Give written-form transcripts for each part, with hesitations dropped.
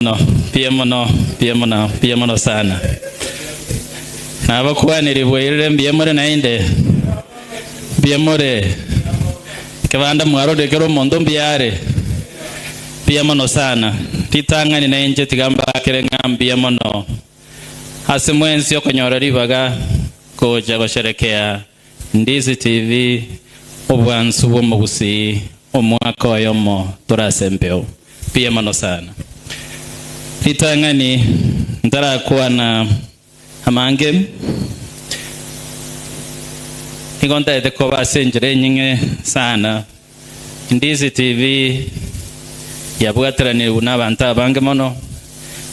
pia mono sana. Na abakuwa nilibwirire mbiyemore nainde. Mbiyemore kebanda mwaro dekero mondo mbiyare. Pia mono sana. Titanga ni nainje tigamba kere ngambia mono. Hasi mwenzi yoko nyorari baga koja gusherekea Ndizi TV obwansu bwo mu Gusii omwaka oyomo turasembeo. Pia mono sana. Titanga ni ndara kuwa na amange igonda ete ko basenjere nyinge sana. Ndizi TV yabwaterani n'abantu abange mono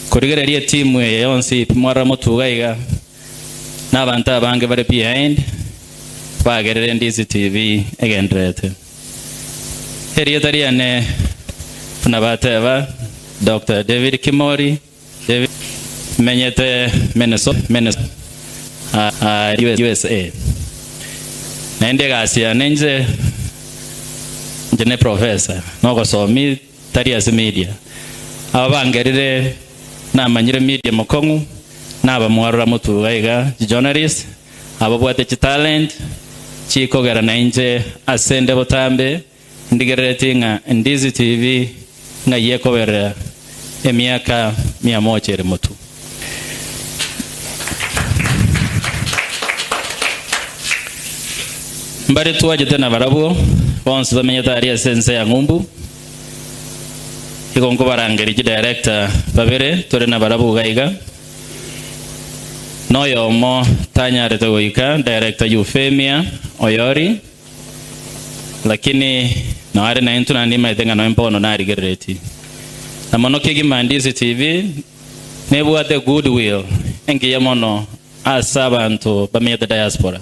kurigererie timu yonsi mwara mutugaiga n'abantu abange bari behind bagerere Ndizi TV egendrete eriye tariane funabateva Dr. David Kimori David menyete Minnesota USA naende gasia nenje jene professor noko somi tarias media ababangerire namanyire media mokongu nabamwarura mutugaiga journalist ababwate talent chiko gara nainje asende botambe ndigeretinga Ndizi TV nga yeko bere emiaka 100 ere mutu mbare tuwaje tena barabu bonse bamenye tari sense ya ngumbu ikongo barangeri director babere tore na barabu gaiga noyo mo tanyare togoika director Eufemia Oyori lakini na are na intuna ndima itenga no mpono na rigereti na monoke gi Ndizi TV nebu ate goodwill engi yamono asabantu bamenye diaspora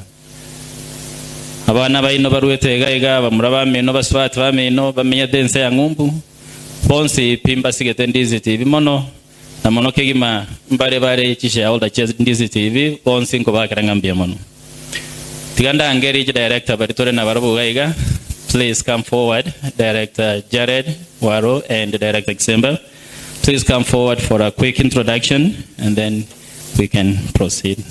abana bayino baruete gaiga bamuraba meno baswat bameno bamenye dense ya ngumbu bonsi pimba sigete Ndizi TV mono na mono kegima mbare bare chisha all the Ndizi TV bonsi ngo bakiranga mbia mono tiganda angeri director baritore na barabu gaiga please come forward director Jared Waro and director Xemba please come forward for a quick introduction and then we can proceed.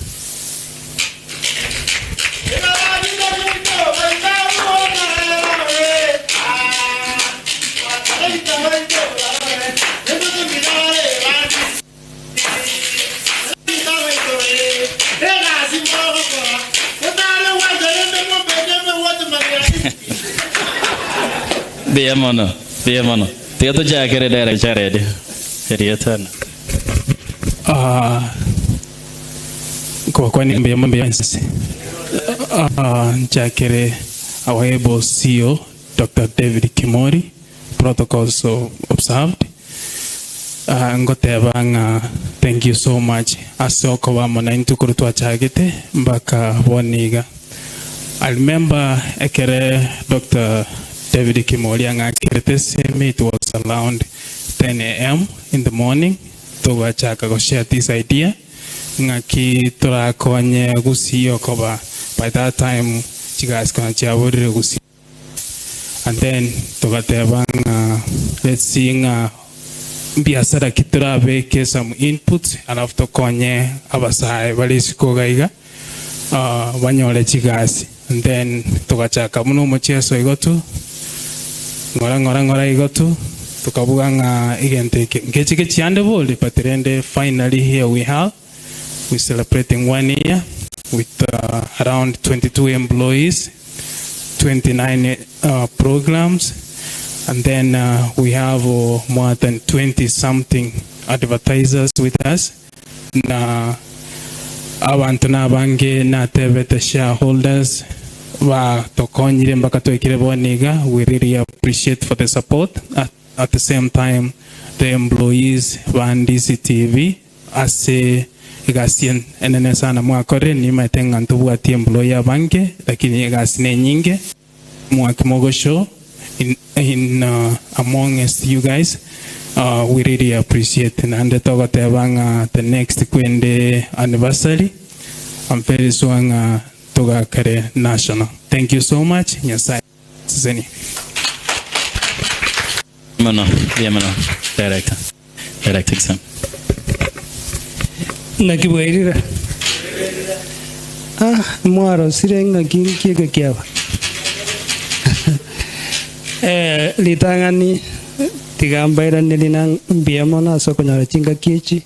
Dia mono. Dia tu jakere daerah Jared. Jadi tana. Kwa ni mbia jakere awebo CEO Dr. David Kimori protocols observed. Ngotebanga thank you so much asoko wa mona intukuru twachagete mbaka woniga. I remember ekere Dr. David Kimori it was around 10 a.m. in the morning to wachaka go share this idea ngaki tora konye Gusii okoba by that time you guys can chaburi Gusii and then to gatebanga let's see biasara kitura beke some input and after konye abasai balisiko gaiga wanyole chigasi and then to gachaka muno mocheso igotu ngora igotu tukabuganga igente ngechike chiande boli patrende finally here we celebrating 1 year with around 22 employees 29 programs and then we have more than 20 something advertisers with us na abantu nabange na tebete shareholders wa tokonyire mbaka twekire boniga we really appreciate for the support at the same time the employees wa Ndizi TV ase igasien enene sana mwakore ni matenga ntubwati employee abange lakini igasine nyinge mwakimogosho in amongst you guys we really appreciate and togotebanga the next kwende anniversary I'm very strong toga kare national. Thank you so much. Nyasai zeni mono director Director Sam. Nakiwairira. Mwaro sirenga kinkiga kiawa. Litangani tigambaira nilina mbiyamona soko nyara chinga kichi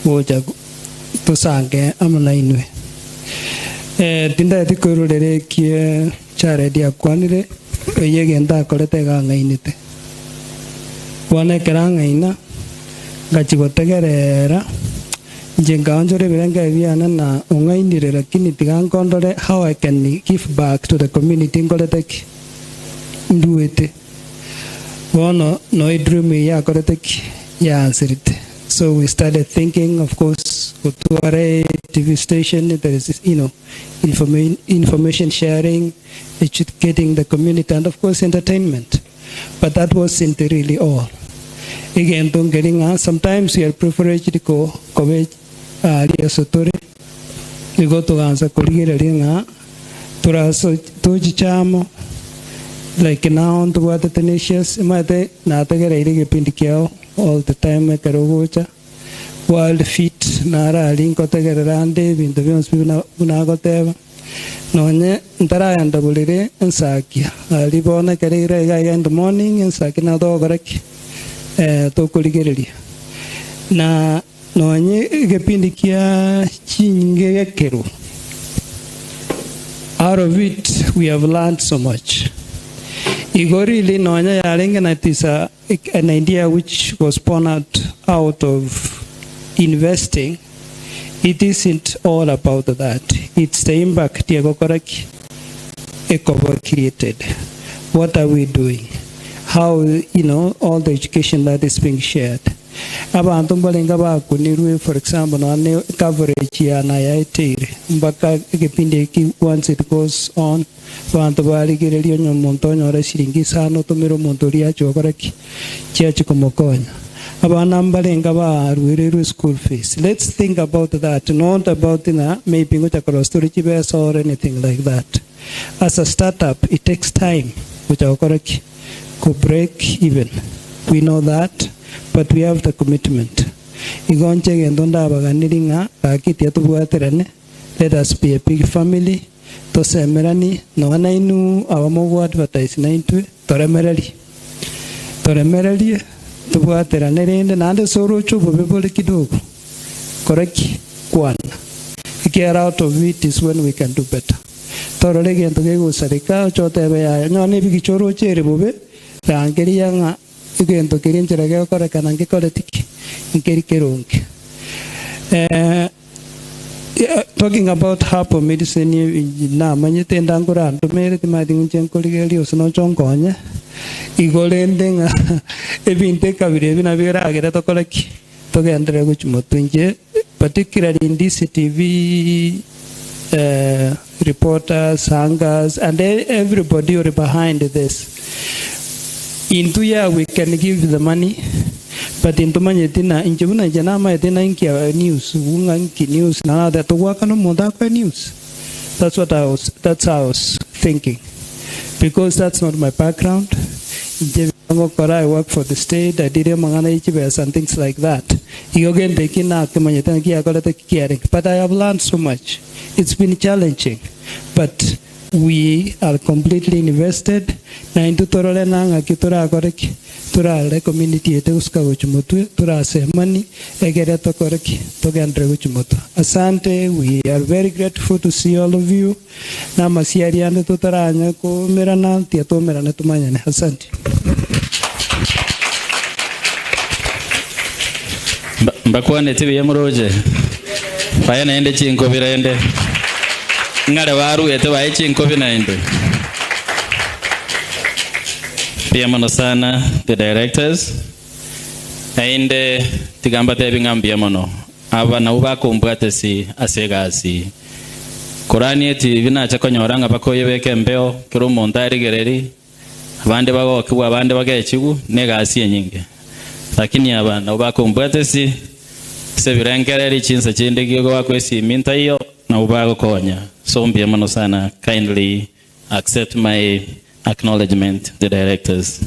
woja tusange amana inwe. Tinda tikururere kie chare dia kwanire yegenda kolete ganga inite. Wane keranga ina gachigotegerera jenganjore biranga biana na ungainire lakini tigangondore how I can give back to the community ngoletek nduete wono no dream ya koletek ya ansirite. So we started thinking, of course, go to a TV station, there is, information sharing, educating the community, and of course, entertainment. But that wasn't really all. Again, don't getting sometimes we are privileged to go we go to answer Kuriga, Turaso, Tojichamo, like now to what the tenacious, Mate, Natagari Pindikiao. All the time make a rogocha wild feet nara linko tegerande in the vions punagoteva nonye ntara and bulire and sakia libona carriera in the morning and sakina dogrek to kuligeri na nonye gepindikia chinge keru. Out of it we have learned so much. Igorili nonya yarenga it is an idea which was born out of investing. It isn't all about that. It's the impact Ecowork created. What are we doing? How, all the education that is being shared. Abantu mbalenga bakunirwe, for example, no coverage ya na yaitire mpaka kipindi once it goes on bantu baligirerio nyomonto nyora shiringi sano tumiro muntu ria chokoraki chiachi kumokonya abana mbalenga barwirerwe school fees. Let's think about that, not about maybe ngocha cross story chibesa or anything like that. As a startup, it takes time kuchokoraki to break even. We know that. But we have the commitment. Let us be a big family. To semerani no anainu awamogo advertise na intwe toremerali to buatera nerende nande soro chubo bebole kidogo koreki kwana. Get out of it is when we can do better. Torolege ntogego sarika chotebe ya nyone bigichoro chere bobe rangeri yanga igento kirinjira ge kore kanange kore tiki ngeri keronge. Talking about herbal medicine na manyete ndangura ndomere timading chenkoligeli osno chonkonya igolendinga ebinte kabire bina bira agera tokolaki togendere guchimotunje, particularly in this TV reporters, hangers, and everybody are behind this. In 2 years we can give the money, but in Tumanyetina, in Jabuna Janama, news, Wunganki news, now that to work on Modaka news. That's how I was thinking. Because that's not my background. I work for the state, I did Mangana and things like that. But I have learned so much. It's been challenging. But we are completely invested. Na into Torolena, Kitora Korek, Tura community at Uska Uchumutu, Tura Semani, Egereta Korek, Togandre Uchumutu. Asante, we are very grateful to see all of you. Namasiariana Tutaranya, Merana, Tiato Meranatumana. Asante. Mbakwane tibi yamroje. Paya naende chinko virende. Ngare waru ete wa chinko vinaende. Pia mano sana the directors. Ainde tigamba tebi ngambia mano. Aba na uba kumbate si asegasi. Korani eti vina chakonyoranga bako yebeke mbeo kiro montari gereri. Abande bago kiwa abande bagechigu negasi nyinge. Lakini abana uba kumbate si se virangereri chinsa chinde gigo wakwesi minta hiyo na uba konya. So mbia mano sana, kindly accept my acknowledgement, the directors.